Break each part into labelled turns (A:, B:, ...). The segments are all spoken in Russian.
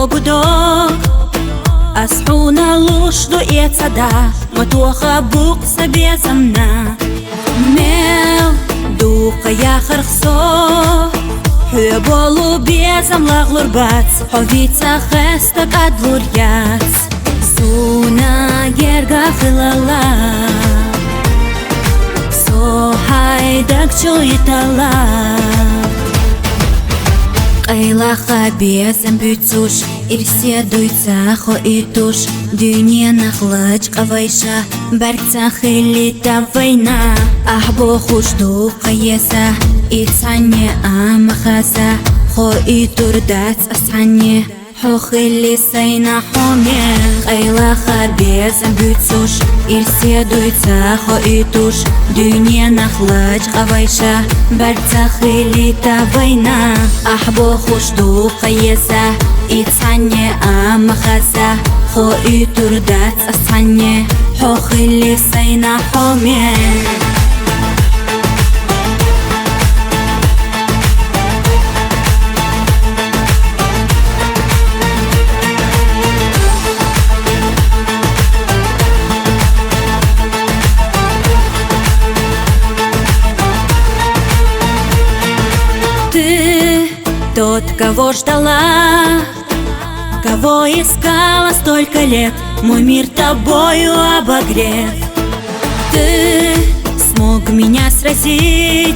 A: гудок, асхуна лушду и цада, матуха букса безамна. Мел дука я хархсо, хлеболу безам лаглурбац, ховица хестак адлурьяц. Суна герга хилала, со хайдак чуйтала. Айлаха безам бюцуш, ирседуйца хо и туш. Дюне нахлач кавайша, барца хилита война. Ахбо хушду каеса, ицанне амахаса. Хо и турдац асанне, хо хили сайна хоме. Айлаха безам бюцуш, ирседуйца хо и туш. Дюне нахлач кавайша, барца хилита война. Ахбо хушду каеса, ицанне амахаса. Хо и турдац асанне, хо хили сайна хоме. Ты тот, кого ждала, кого искала столько лет, мой мир тобою обогрет. Ты смог меня сразить,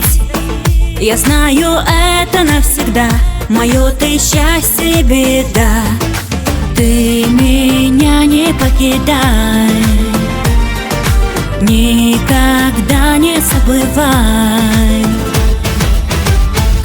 A: я знаю это навсегда, мое ты счастье и беда. Ты меня не покидай, никогда не забывай.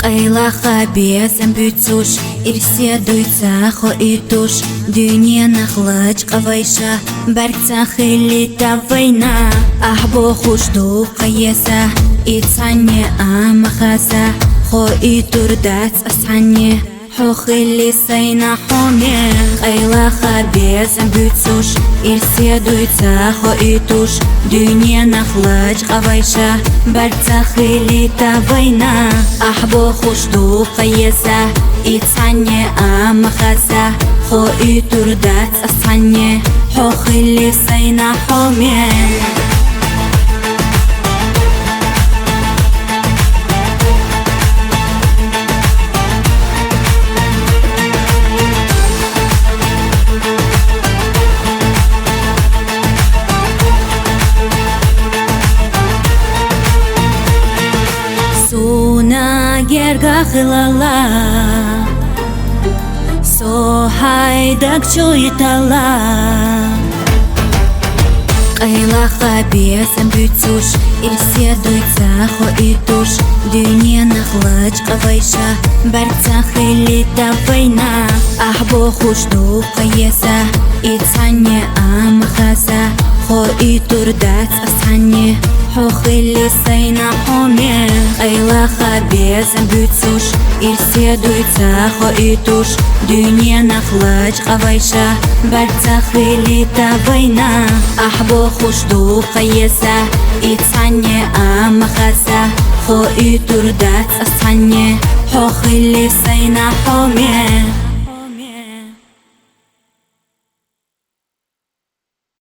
A: Айлаха безам бюцуш, ирседуйца хо и туш. Дюне нахлач кавайша, барца хилита война. Ахбо хушду каеса, ицанне амахаса. Хо и турдац асанне, хо хили сайна хоме. Айлаха безам бюцуш, ирседуйца хо и туш. Дюне нахлач кавайша, барца хилита война. Ахбо хушду каеса, ицанне амахаса. Хо и турдац асанне, хо хили сайна хоме. Суна герга хилала, со хайдак чуйтала. Айлаха безам бюцуш, ирседуйца хо и туш. Дюне нахлач кавайша, барца хилита война. Ахбо хушду каеса, ицанне амахаса. Хо и турдац асанне, хо хили сайна хоме. Айлаха безам бюцуш, ирседуйца хо и туш. Дюне нахлач кавайша, барца хилита война. Ахбо хушду каеса, ицанне амахаса. Хо и турдац асанне, хо хили сайна хоме.